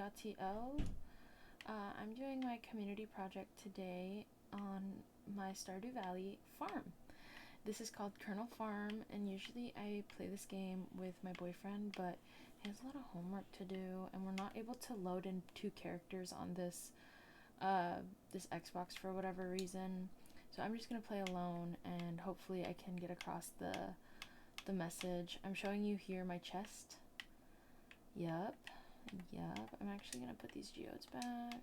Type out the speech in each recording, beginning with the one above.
Yatiel. I'm doing my community project today on my Stardew Valley farm. This is called Kernel Farm, and usually I play this game with my boyfriend, but he has a lot of homework to do, and we're not able to load in two characters on this Xbox for whatever reason. So I'm just gonna play alone, and hopefully I can get across the message. I'm showing you here my chest. Yep. I'm actually gonna put these geodes back,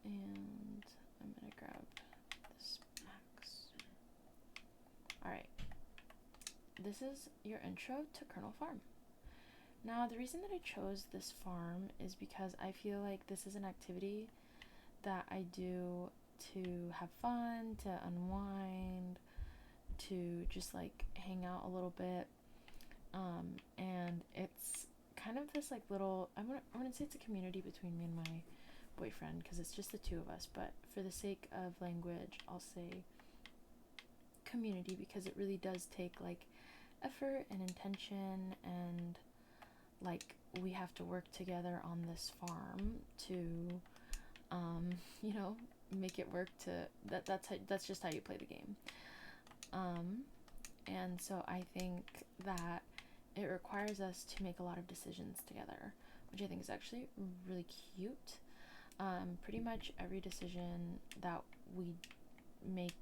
and I'm gonna grab this axe. Alright, this is your intro to Kernel Farm. Now, the reason that I chose this farm is because I feel like this is an activity that I do to have fun, to unwind, to just like hang out a little bit. And it's kind of this like little, I wouldn't say it's a community between me and my boyfriend because it's just the two of us, but for the sake of language, I'll say community because it really does take like effort and intention, and like we have to work together on this farm to make it work. To that's just how you play the game. And so I think that it requires us to make a lot of decisions together, which I think is actually really cute. Pretty much every decision that we make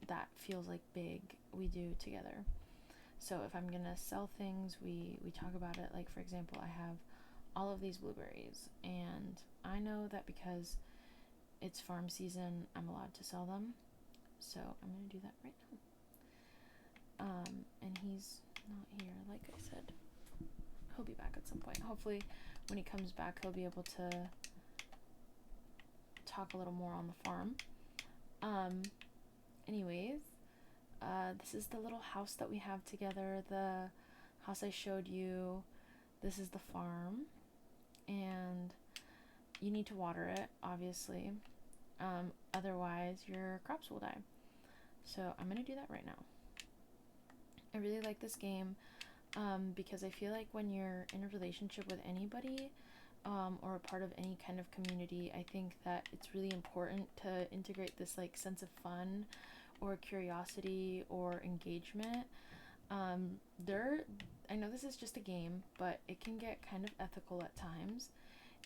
that feels like big, we do together. So if I'm gonna sell things, we talk about it. Like, for example, I have all of these blueberries, and I know that because it's farm season, I'm allowed to sell them. So I'm gonna do that right now. And he's not here, like I said. He'll be back at some point. Hopefully when he comes back, he'll be able to talk a little more on the farm. Anyways, this is the little house that we have together, the house I showed you. This is the farm, and you need to water it, obviously. Otherwise your crops will die. So I'm gonna do that right now. I really like this game because I feel like when you're in a relationship with anybody or a part of any kind of community, I think that it's really important to integrate this like sense of fun or curiosity or engagement. I know this is just a game, but it can get kind of ethical at times,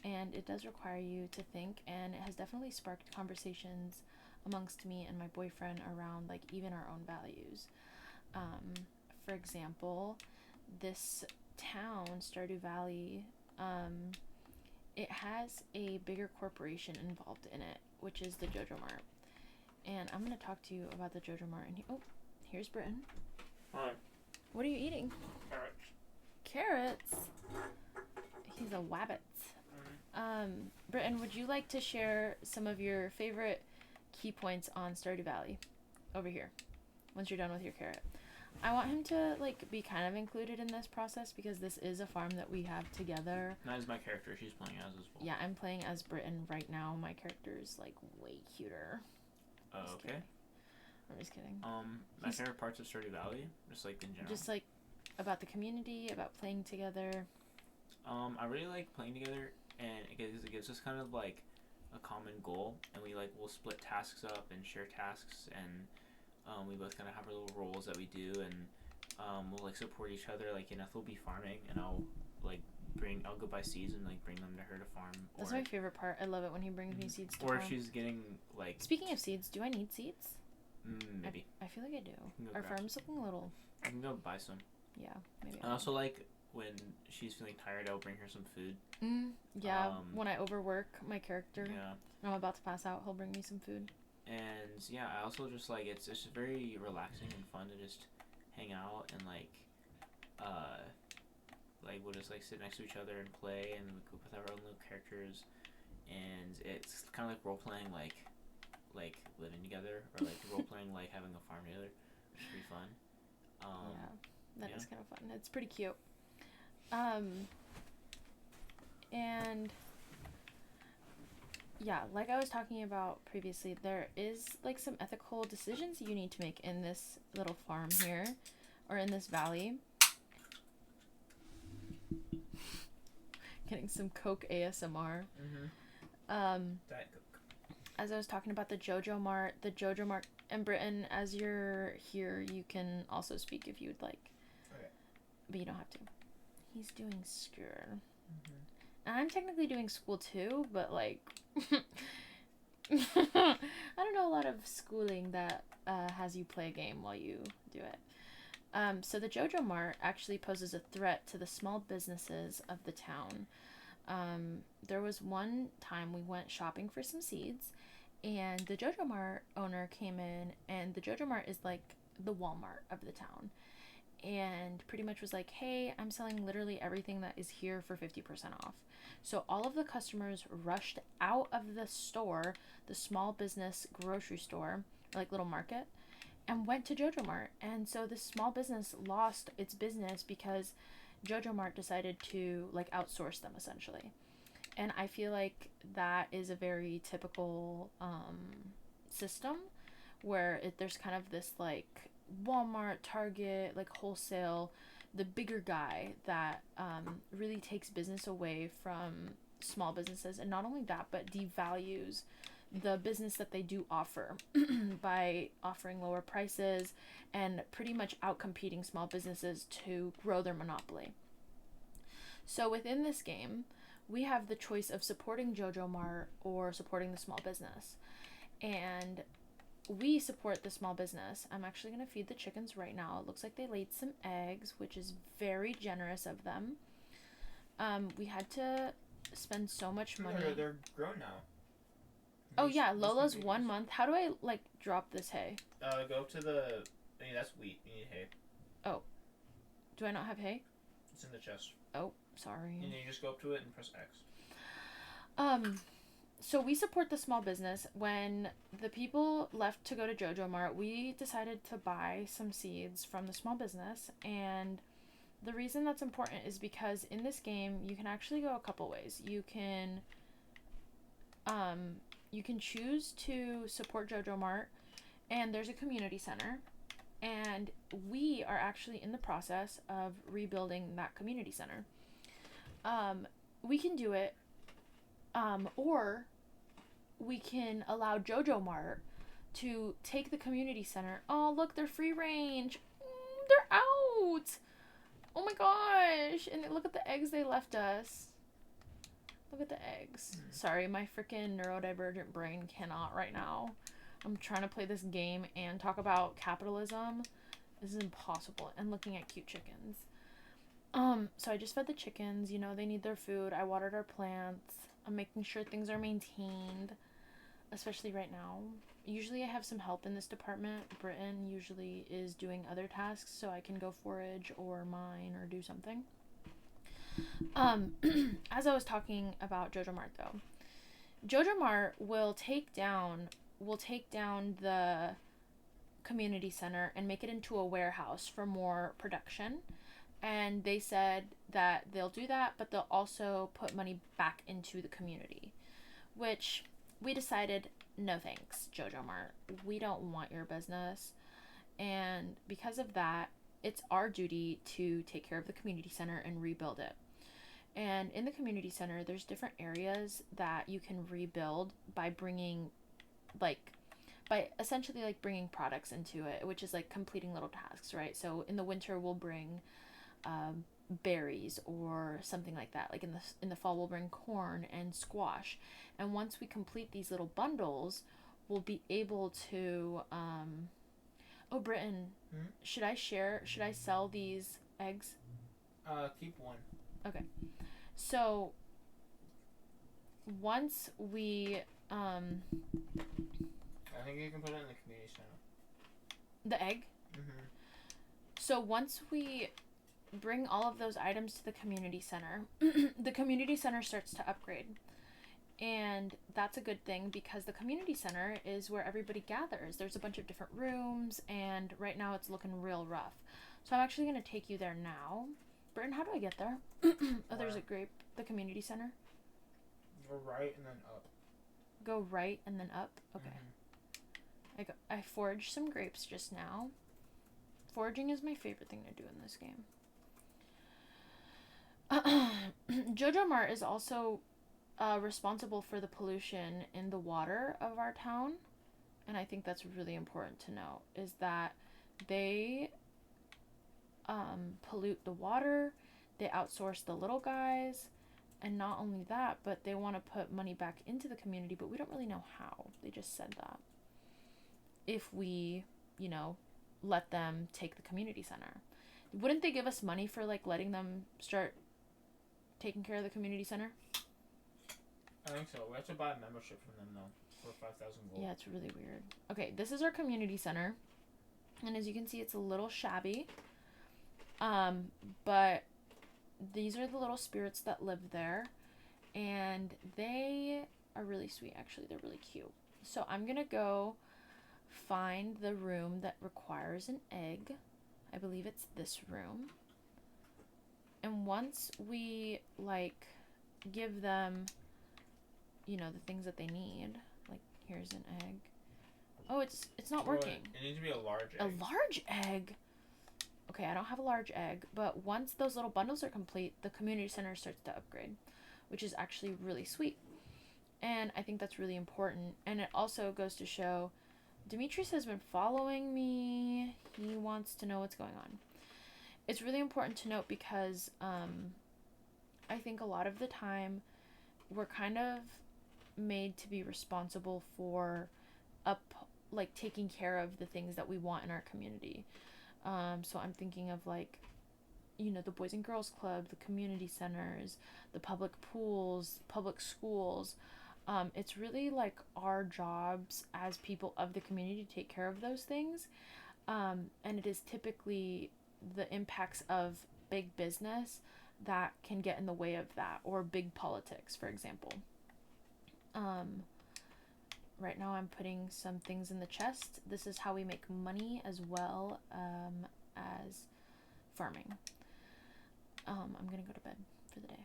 and it does require you to think, and it has definitely sparked conversations amongst me and my boyfriend around like even our own values. For example, this town, Stardew Valley, it has a bigger corporation involved in it, which is the Jojo Mart. And I'm going to talk to you about the Jojo Mart. And here's Britton. Hi. What are you eating? Carrots? He's a wabbit. Britton, would you like to share some of your favorite key points on Stardew Valley? Over here, once you're done with your carrot. I want him to like be kind of included in this process because this is a farm that we have together. That is my character. She's playing as well. Yeah, I'm playing as Britton right now. My character is like way cuter. Oh, okay. I'm just kidding. My favorite parts of Stardew Valley, just like in general. Just like about the community, about playing together. I really like playing together, and it gives us kind of like a common goal, and we'll split tasks up and share tasks, and we both kind of have our little roles that we do, and we'll like support each other. Like, Enough will be farming, and I'll go buy seeds and like bring them to her to farm. That's my favorite part. I love it when he brings me seeds to farm. Or if she's getting like. Speaking of seeds, do I need seeds? Maybe. I feel like I do. Our farm's looking a little. I can go buy some. Yeah, maybe. I also like when she's feeling tired, I'll bring her some food. Yeah, when I overwork my character, yeah, and I'm about to pass out, he'll bring me some food. And yeah, I also just like it's just very relaxing and fun to just hang out and like we'll just like sit next to each other and play and with our own little characters, and it's kind of like role playing like living together, or like role playing like having a farm together. It's pretty fun. That is kind of fun. It's pretty cute. And yeah, like I was talking about previously, there is like some ethical decisions you need to make in this little farm here, or in this valley. Getting some Coke ASMR. Diet Coke. As I was talking about the JoJo Mart, and Britain, as you're here, you can also speak if you'd like. Okay. But you don't have to. He's doing school. And I'm technically doing school too, but like... I don't know a lot of schooling that has you play a game while you do it. So the JoJo Mart actually poses a threat to the small businesses of the town. There was one time we went shopping for some seeds, and the JoJo Mart owner came in, and the JoJo Mart is like the Walmart of the town, and pretty much was like, hey, I'm selling literally everything that is here for 50% off. So all of the customers rushed out of the store, the small business grocery store, like little market, and went to JoJo Mart. And so this small business lost its business because JoJo Mart decided to like outsource them essentially. And I feel like that is a very typical system where there's kind of this like Walmart, Target, like wholesale, the bigger guy that really takes business away from small businesses. And not only that, but devalues the business that they do offer by offering lower prices and pretty much outcompeting small businesses to grow their monopoly. So within this game, we have the choice of supporting JoJo Mart or supporting the small business. And we support the small business. I'm actually going to feed the chickens right now. It looks like they laid some eggs, which is very generous of them. We had to spend so much money. They're grown now. Oh yeah, Lola's 1 month. How do I like drop this hay? Go to the... that's wheat. You need hay. Oh. Do I not have hay? It's in the chest. Oh, sorry. And you just go up to it and press X. So we support the small business. When the people left to go to JoJo Mart, we decided to buy some seeds from the small business. And the reason that's important is because in this game, you can actually go a couple ways. You can choose to support JoJo Mart, and there's a community center. And we are actually in the process of rebuilding that community center. We can do it, or we can allow JoJo Mart to take the community center. Oh, look, they're free range. They're out. Oh my gosh. And look at the eggs they left us. Look at the eggs. Sorry, my freaking neurodivergent brain cannot right now. I'm trying to play this game and talk about capitalism. This is impossible. And looking at cute chickens. So I just fed the chickens. You know, they need their food. I watered our plants. I'm making sure things are maintained, especially right now. Usually I have some help in this department. Britain usually is doing other tasks, so I can go forage or mine or do something. As I was talking about JoJo Mart though, JoJo Mart will take down the community center and make it into a warehouse for more production. And they said that they'll do that, but they'll also put money back into the community, which we decided, no thanks, JoJo Mart. We don't want your business. And because of that, it's our duty to take care of the community center and rebuild it. And in the community center, there's different areas that you can rebuild by bringing, essentially bringing products into it, which is like completing little tasks, right? So in the winter, we'll bring berries or something like that. Like in the fall, we'll bring corn and squash. And once we complete these little bundles, we'll be able to Britain, should I sell these eggs? Keep one. Okay. So once we I think you can put it in the community center. The egg? So once we bring all of those items to the community center, the community center starts to upgrade. And that's a good thing because the community center is where everybody gathers. There's a bunch of different rooms, and right now it's looking real rough. So I'm actually going to take you there now. Burton, how do I get there? Oh, there's a grape. The community center. Go right and then up. Go right and then up? Okay. I foraged some grapes just now. Foraging is my favorite thing to do in this game. Jojo Mart is also responsible for the pollution in the water of our town. And I think that's really important to know, is that they pollute the water, they outsource the little guys, and not only that, but they want to put money back into the community, but we don't really know how. They just said that. If we, let them take the community center. Wouldn't they give us money for, like, letting them start taking care of the community center? I think so. We have to buy a membership from them, though, for 5,000 gold. Yeah, it's really weird. Okay, this is our community center. And as you can see, it's a little shabby. But these are the little spirits that live there. And they are really sweet, actually. They're really cute. So I'm going to go find the room that requires an egg. I believe it's this room. And once we, like, give them, the things that they need, like, here's an egg. Oh, it's not working. It needs to be a large egg. A large egg? Okay, I don't have a large egg, but once those little bundles are complete, the community center starts to upgrade, which is actually really sweet. And I think that's really important. And it also goes to show Demetrius has been following me. He wants to know what's going on. It's really important to note because I think a lot of the time we're kind of made to be responsible for taking care of the things that we want in our community. So I'm thinking of, like, the Boys and Girls Club, the community centers, the public pools, public schools. It's really, like, our jobs as people of the community to take care of those things. And it is typically the impacts of big business that can get in the way of that, or big politics, for example. Right now I'm putting some things in the chest. This is how we make money as well as farming. I'm gonna go to bed for the day.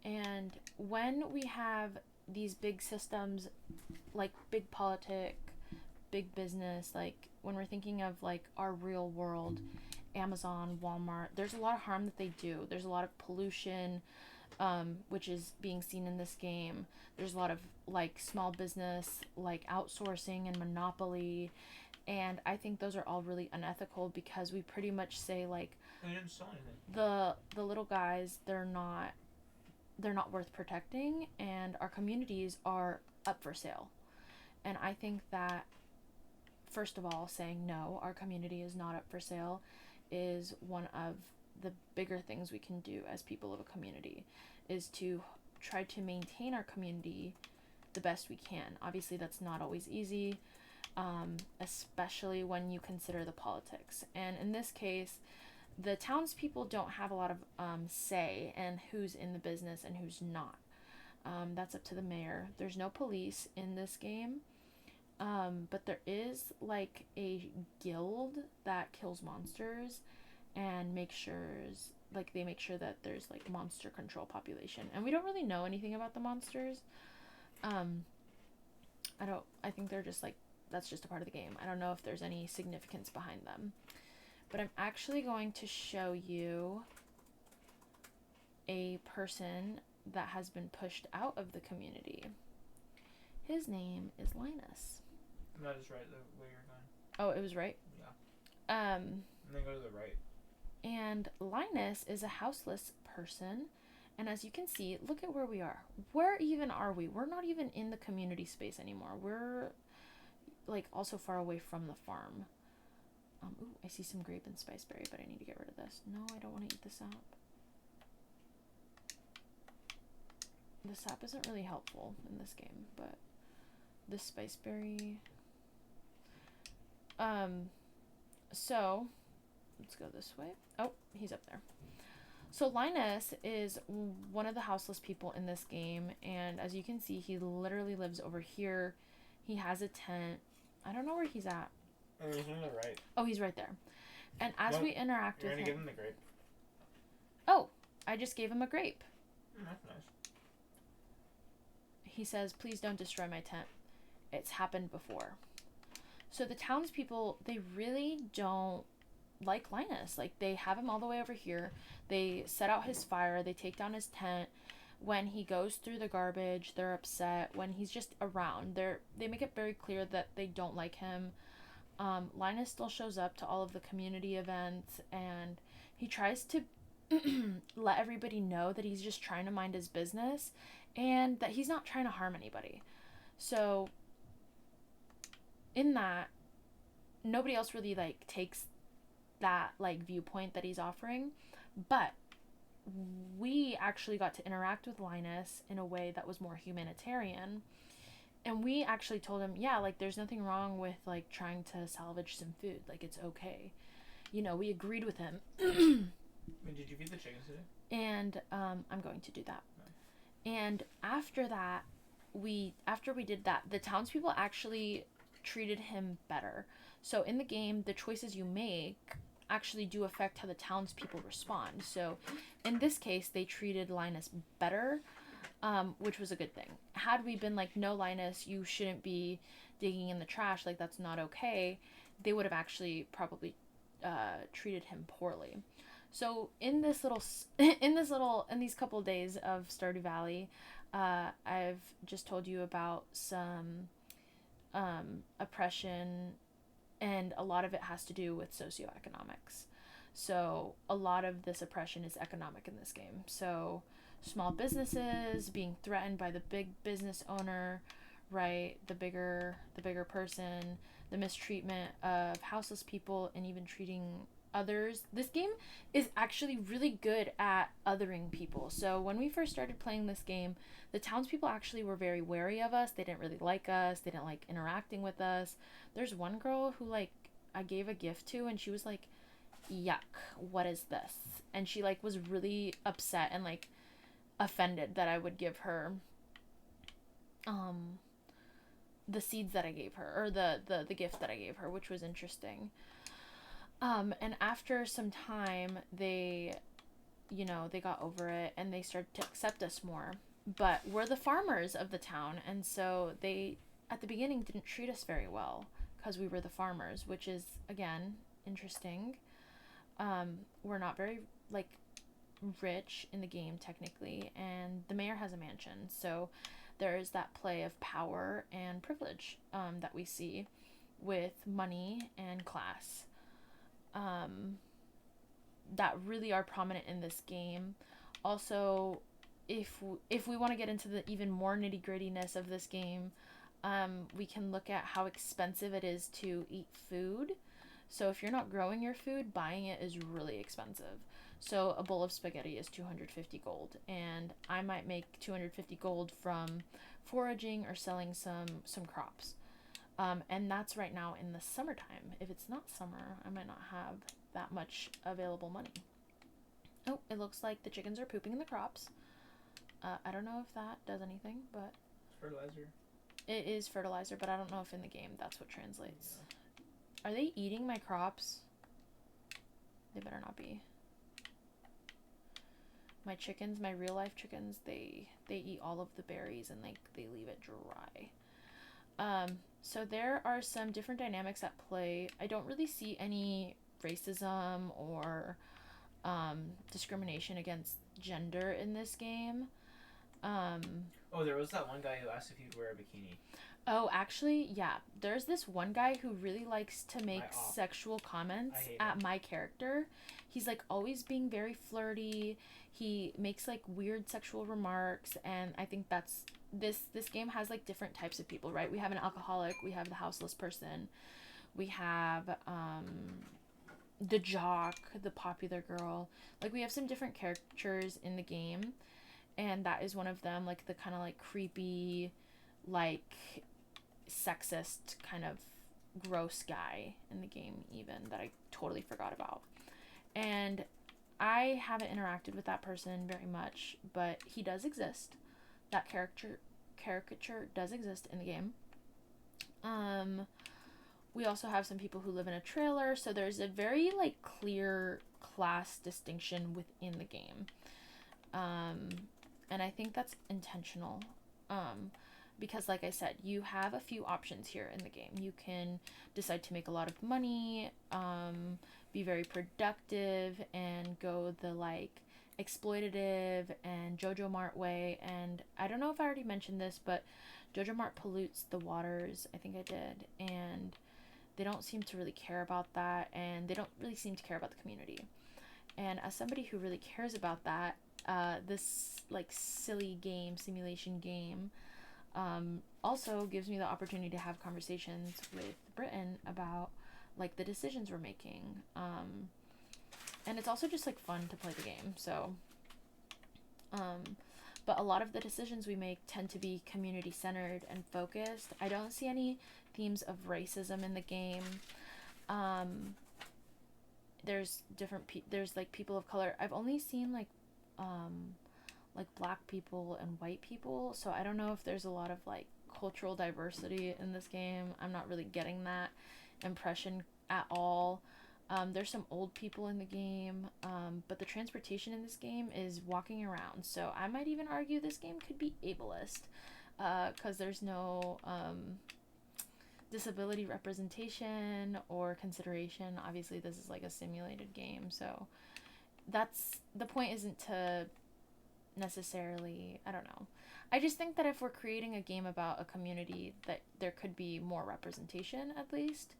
And when we have these big systems, like big politic, big business, like when we're thinking of, like, our real world, Amazon, Walmart, there's a lot of harm that they do. There's a lot of pollution, which is being seen in this game. There's a lot of, like, small business, like, outsourcing and monopoly, and I think those are all really unethical because we pretty much say, like, they didn't sell anything. The little guys, they're not worth protecting, and our communities are up for sale. And I think that, first of all, saying no, our community is not up for sale is one of the bigger things we can do as people of a community, is to try to maintain our community the best we can. Obviously, that's not always easy, especially when you consider the politics. And in this case, the townspeople don't have a lot of say in who's in the business and who's not. That's up to the mayor. There's no police in this game, but there is, like, a guild that kills monsters and makes sure, like, they make sure that there's, like, monster control population. And we don't really know anything about the monsters. I think they're just, like, that's just a part of the game. I don't know if there's any significance behind them. But I'm actually going to show you a person that has been pushed out of the community. His name is Linus. That is right, the way you're going. Oh, it was right? Yeah. And then go to the right. And Linus is a houseless person. And as you can see, look at where we are. Where even are we? We're not even in the community space anymore. We're, like, also far away from the farm. Ooh, I see some grape and spiceberry, but I need to get rid of this. No, I don't want to eat the sap. The sap isn't really helpful in this game, but the spiceberry. So let's go this way. Oh, he's up there. So Linus is one of the houseless people in this game, and as you can see, he literally lives over here. He has a tent. I don't know where he's at. Oh, he's on the right. Oh, he's right there. And as we interact with him... You're going to give him the grape. Oh, I just gave him a grape. That's nice. He says, please don't destroy my tent. It's happened before. So the townspeople, they really don't like Linus. Like, they have him all the way over here. They set out his fire. They take down his tent. When he goes through the garbage, they're upset. When he's just around, they make it very clear that they don't like him. Linus still shows up to all of the community events, and he tries to let everybody know that he's just trying to mind his business and that he's not trying to harm anybody. So in that, nobody else really like takes that like viewpoint that he's offering, but we actually got to interact with Linus in a way that was more humanitarian. And we actually told him, yeah, like, there's nothing wrong with like trying to salvage some food, like, it's okay. We agreed with him. Wait, did you feed the chickens today? And I'm going to do that. And after we did that, the townspeople actually treated him better. So in the game, the choices you make actually do affect how the townspeople respond. So in this case, they treated Linus better, which was a good thing. Had we been like, no, Linus, you shouldn't be digging in the trash, like, that's not okay, they would have actually probably treated him poorly. So in these couple of days of Stardew Valley, I've just told you about some oppression, and a lot of it has to do with socioeconomics. So a lot of this oppression is economic in this game. So small businesses being threatened by the big business owner, right? The bigger person, the mistreatment of houseless people, and even treating others. This game is actually really good at othering people. So when we first started playing this game, the townspeople actually were very wary of us. They didn't really like us. They didn't like interacting with us. There's one girl who like I gave a gift to, and she was like, yuck, what is this? And she like was really upset and like offended that I would give her the seeds that I gave her, or the gift that I gave her, which was interesting. And after some time, they got over it and they started to accept us more. But we're the farmers of the town, and so they, at the beginning, didn't treat us very well because we were the farmers, which is, again, interesting. We're not very, like, rich in the game, technically, and the mayor has a mansion, so there is that play of power and privilege that we see with money and class. That really are prominent in this game. Also, if we want to get into the even more nitty-grittiness of this game, we can look at how expensive it is to eat food. So if you're not growing your food, buying it is really expensive. So a bowl of spaghetti is 250 gold, and I might make 250 gold from foraging or selling some crops. And that's right now in the summertime. If it's not summer, I might not have that much available money. Oh, it looks like the chickens are pooping in the crops. I don't know if that does anything, but... It's fertilizer. It is fertilizer, but I don't know if in the game that's what translates. Yeah. Are they eating my crops? They better not be. My chickens, my real life chickens, they eat all of the berries and they leave it dry. So there are some different dynamics at play. I don't really see any racism or discrimination against gender in this game. There was that one guy who asked if you'd wear a bikini. Oh, actually, yeah. There's this one guy who really likes to make sexual comments at my character. He's like always being very flirty. He makes like weird sexual remarks, and I think that's this game has like different types of people, right? We have an alcoholic, we have the houseless person, we have the jock, the popular girl. Like, we have some different characters in the game, and that is one of them, like the kind of like creepy, like sexist kind of gross guy in the game, even, that I totally forgot about. And I haven't interacted with that person very much, but he does exist. That caricature does exist in the game. We also have some people who live in a trailer, so there's a very like clear class distinction within the game. And I think that's intentional. Because like I said, you have a few options here in the game. You can decide to make a lot of money, be very productive and go the like exploitative and Jojo Mart way. And I don't know if I already mentioned this, but Jojo Mart pollutes the waters. I think I did. And they don't seem to really care about that, and they don't really seem to care about the community. And as somebody who really cares about that, this like silly game, simulation game, also gives me the opportunity to have conversations with Britain about like the decisions we're making. And it's also just like fun to play the game. So, but a lot of the decisions we make tend to be community centered and focused. I don't see any themes of racism in the game. There's there's like people of color. I've only seen like black people and white people, so I don't know if there's a lot of like cultural diversity in this game. I'm not really getting that impression at all. There's some old people in the game, but the transportation in this game is walking around, so I might even argue this game could be ableist, because there's no disability representation or consideration. Obviously this is like a simulated game, so that's the point. Isn't to necessarily, I don't know, I just think that if we're creating a game about a community, that there could be more representation at least.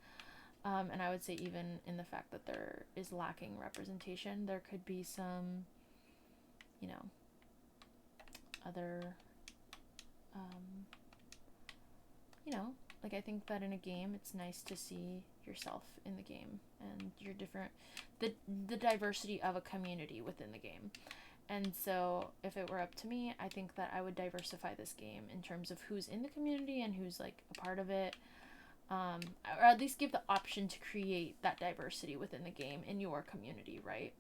And I would say even in the fact that there is lacking representation, there could be some, you know, other you know, like I think that in a game it's nice to see yourself in the game and your different, the diversity of a community within the game. And so if it were up to me, I think that I would diversify this game in terms of who's in the community and who's like a part of it, or at least give the option to create that diversity within the game in your community, right?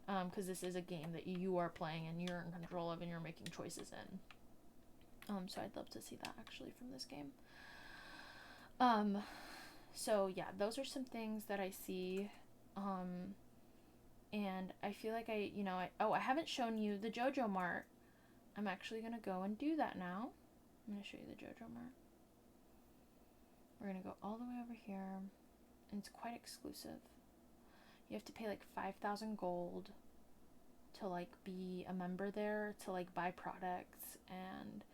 Because this is a game that you are playing and you're in control of and you're making choices in. So I'd love to see that actually from this game. So yeah, those are some things that I see. And I feel like I haven't shown you the Jojo Mart. I'm actually gonna go and do that now. I'm gonna show you the Jojo Mart. We're gonna go all the way over here, and it's quite exclusive. You have to pay like 5,000 gold to like be a member there, to like buy products. And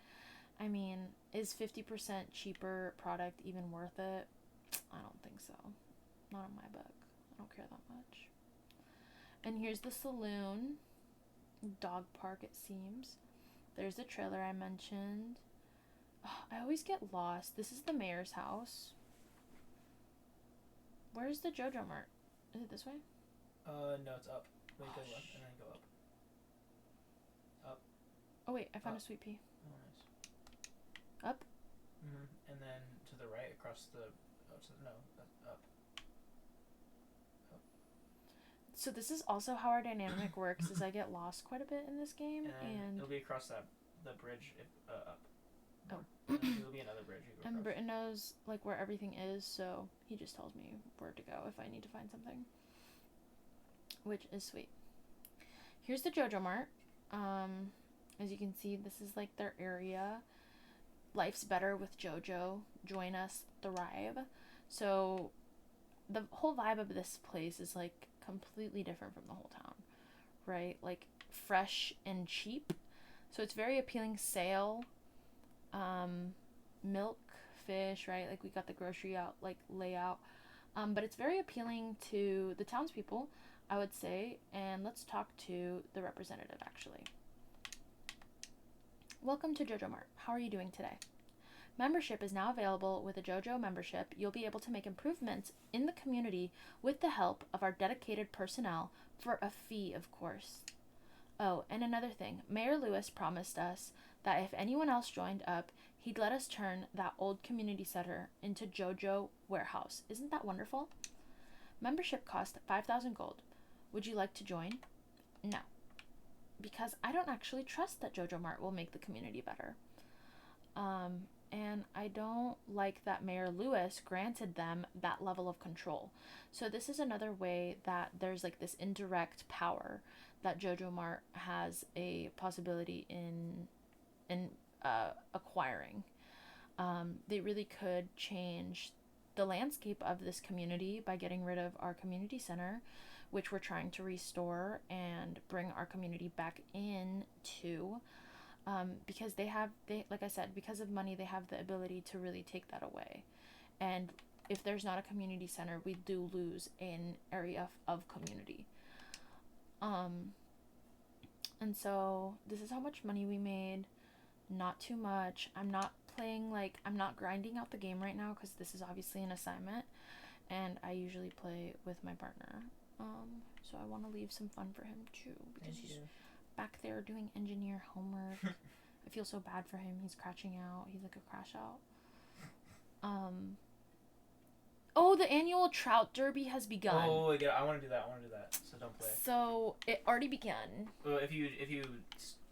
I mean, is 50% cheaper product even worth it? I don't think so. Not in my book. I don't care that much. And here's the saloon. Dog park, it seems. There's the trailer I mentioned. Oh, I always get lost. This is the mayor's house. Where's the Jojo Mart? Is it this way? No, it's up. Wait, go left and then go up. Up. Oh wait, I found a sweet pea. Oh, nice. Up? And then to the right across the... up. So this is also how our dynamic works, is I get lost quite a bit in this game, and it'll be across the bridge, up. Oh. It'll be another bridge you go and across. Britton knows like where everything is, so he just tells me where to go if I need to find something, which is sweet. Here's the Jojo Mart. As you can see, this is like their area. Life's better with Jojo. Join us, thrive. So the whole vibe of this place is like completely different from the whole town, right? Like fresh and cheap. So it's very appealing. Sale, milk, fish, right? Like we got the grocery out like layout. But it's very appealing to the townspeople, I would say. And let's talk to the representative actually. Welcome to Jojo Mart. How are you doing today? Membership is now available. With a JoJo membership, you'll be able to make improvements in the community with the help of our dedicated personnel for a fee, of course. Oh, and another thing. Mayor Lewis promised us that if anyone else joined up, he'd let us turn that old community center into JoJo Warehouse. Isn't that wonderful? Membership cost 5,000 gold. Would you like to join? No. Because I don't actually trust that Jojo Mart will make the community better. And I don't like that Mayor Lewis granted them that level of control. So this is another way that there's like this indirect power that Jojo Mart has a possibility in acquiring. They really could change the landscape of this community by getting rid of our community center, which we're trying to restore and bring our community back into, because they like I said, because of money, they have the ability to really take that away. And if there's not a community center, we do lose an area of community. And so this is how much money we made. Not too much. I'm not grinding out the game right now because this is obviously an assignment, and I usually play with my partner. So I want to leave some fun for him too, because he's back there doing engineer homework. I feel so bad for him. He's crashing out. He's like a crash out. Oh, the annual trout derby has begun. Oh, yeah, I want to do that. So don't play. So it already began. Well, if you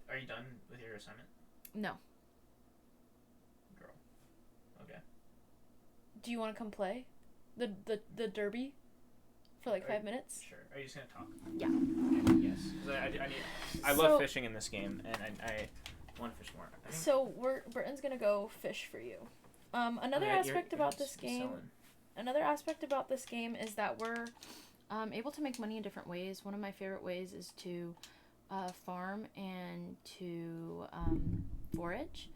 are you done with your assignment? No. Girl. Okay. Do you want to come play the derby for like 5 minutes? Sure. Are you just gonna talk? Yeah. Okay, yes. Because I love fishing in this game, and I want to fish more. So Burton's gonna go fish for you. Another aspect about this game is that we're able to make money in different ways. One of my favorite ways is to farm and to forage.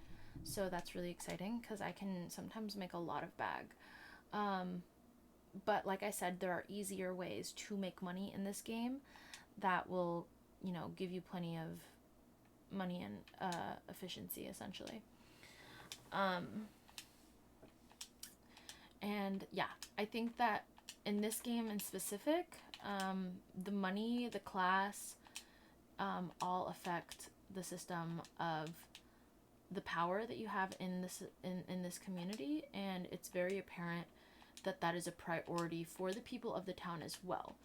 So that's really exciting because I can sometimes make a lot of bag. But like I said, there are easier ways to make money in this game that will, give you plenty of money and efficiency, essentially. And yeah, I think that in this game in specific, the money, the class, all affect the system of the power that you have in this community, and it's very apparent that is a priority for the people of the town as well,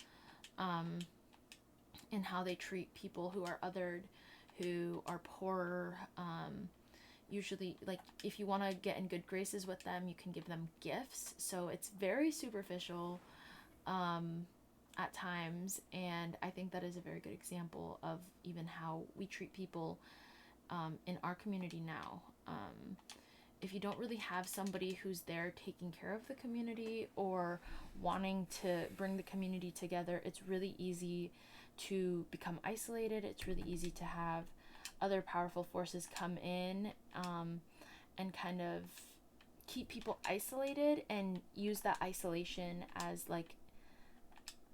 in how they treat people who are othered, who are poorer. Usually, like, if you want to get in good graces with them, you can give them gifts. So it's very superficial at times, and I think that is a very good example of even how we treat people in our community now. If you don't really have somebody who's there taking care of the community or wanting to bring the community together, it's really easy to become isolated. It's really easy to have other powerful forces come in and kind of keep people isolated and use that isolation as like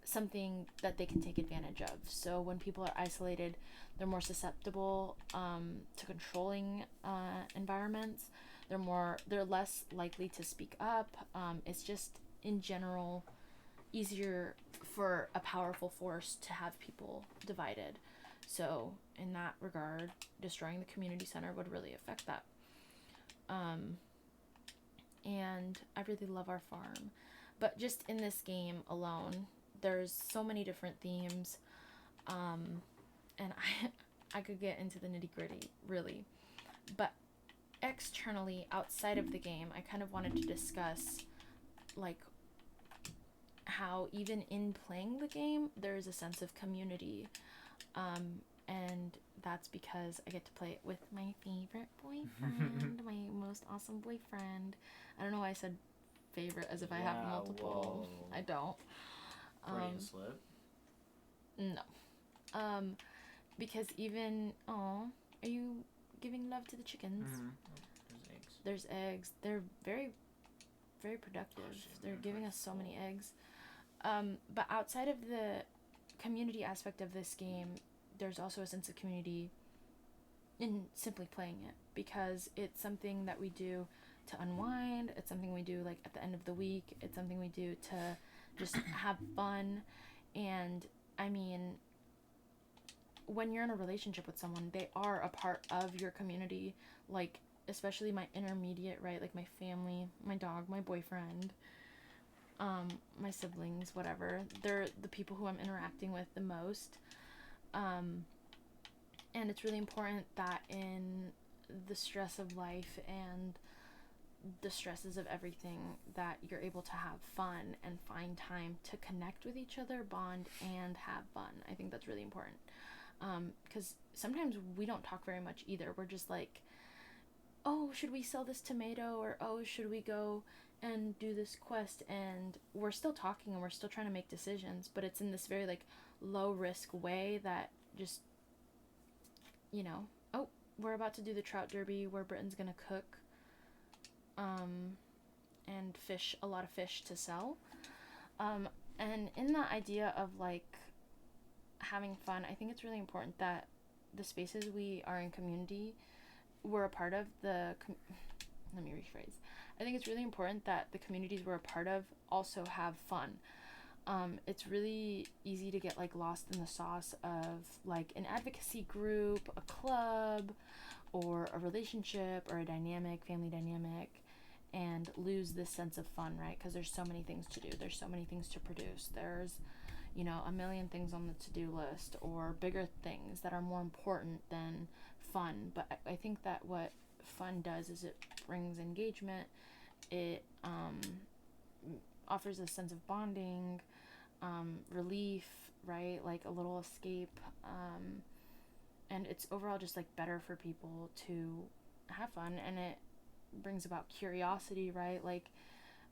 something that they can take advantage of. So when people are isolated, they're more susceptible to controlling environments. They're less likely to speak up. It's just in general easier for a powerful force to have people divided. So in that regard, destroying the community center would really affect that. And I really love our farm. But just in this game alone, there's so many different themes. And I could get into the nitty-gritty, really. But externally, outside of the game, I kind of wanted to discuss, like, how even in playing the game, there's a sense of community. And that's because I get to play it with my favorite boyfriend, my most awesome boyfriend. I don't know why I said favorite as if I have multiple. Whoa. I don't. Freudian slip? No. Because even, are you giving love to the chickens? Mm-hmm. There's eggs. They're very, very productive. They're giving us so many eggs. But outside of the community aspect of this game, there's also a sense of community in simply playing it, because it's something that we do to unwind. It's something we do like at the end of the week. It's something we do to just have fun. And I mean, when you're in a relationship with someone, they are a part of your community, like especially my intermediate, right? Like my family, my dog, my boyfriend, my siblings, whatever. They're the people who I'm interacting with the most. And it's really important that in the stress of life and the stresses of everything, that you're able to have fun and find time to connect with each other, bond, and have fun. I think that's really important. Because sometimes we don't talk very much either. We're just like, oh, should we sell this tomato? Or, oh, should we go and do this quest, and we're still talking and we're still trying to make decisions, but it's in this very like low risk way that just, you know, oh, we're about to do the trout derby where Britain's gonna cook and fish a lot of fish to sell. And in that idea of like having fun, I think it's really important that the spaces we are in community, we're a part of let me rephrase. I think it's really important that the communities we're a part of also have fun. It's really easy to get like lost in the sauce of like an advocacy group, a club, or a relationship or a dynamic, family dynamic, and lose this sense of fun, right? Because there's so many things to do. There's so many things to produce. There's, you know, a million things on the to-do list or bigger things that are more important than fun. But I think that what fun does is it brings engagement. It offers a sense of bonding, relief, right? Like a little escape. And it's overall just like better for people to have fun, and it brings about curiosity, right? Like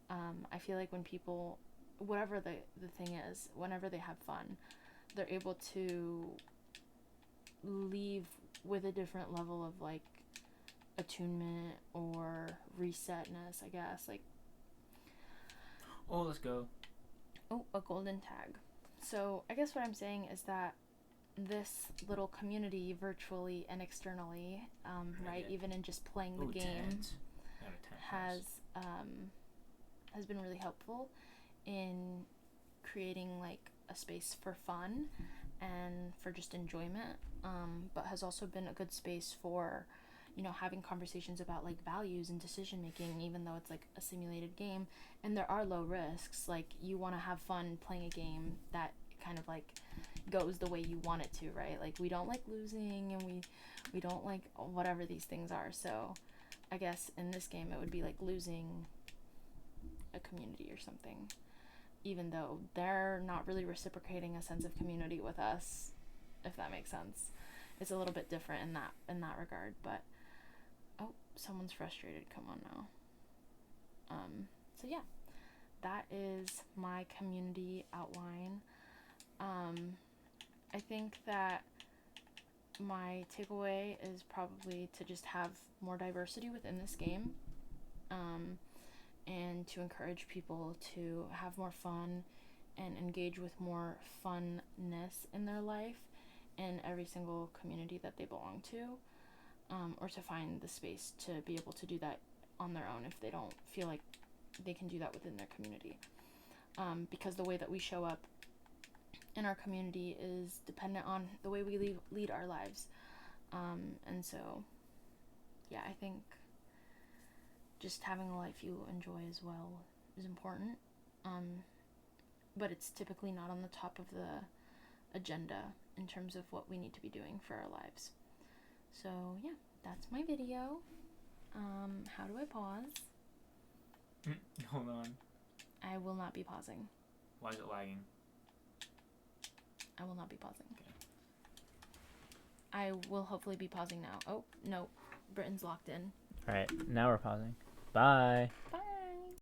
I feel like when people, whatever the thing is, whenever they have fun, they're able to leave with a different level of like attunement or resetness, I guess. Like, oh, let's go. Oh, a golden tag. So I guess what I'm saying is that this little community, virtually and externally, right, even in just playing the game, has been really helpful in creating like a space for fun and for just enjoyment, but has also been a good space for, you know, having conversations about like values and decision making, even though it's like a simulated game and there are low risks. Like, you want to have fun playing a game that kind of like goes the way you want it to, right? Like, we don't like losing, and we don't like whatever these things are. So I guess in this game it would be like losing a community or something, even though they're not really reciprocating a sense of community with us, if that makes sense. It's a little bit different in that regard. But oh, someone's frustrated. Come on now. So yeah, that is my community outline. I think that my takeaway is probably to just have more diversity within this game, and to encourage people to have more fun and engage with more funness in their life in every single community that they belong to, or to find the space to be able to do that on their own if they don't feel like they can do that within their community. Because the way that we show up in our community is dependent on the way we lead our lives. And so, yeah, I think just having a life you enjoy as well is important. But it's typically not on the top of the agenda in terms of what we need to be doing for our lives. So, yeah, that's my video. How do I pause? Hold on. I will not be pausing. Why is it lagging? I will not be pausing. Okay. I will hopefully be pausing now. Oh, no. Britain's locked in. Alright, now we're pausing. Bye. Bye.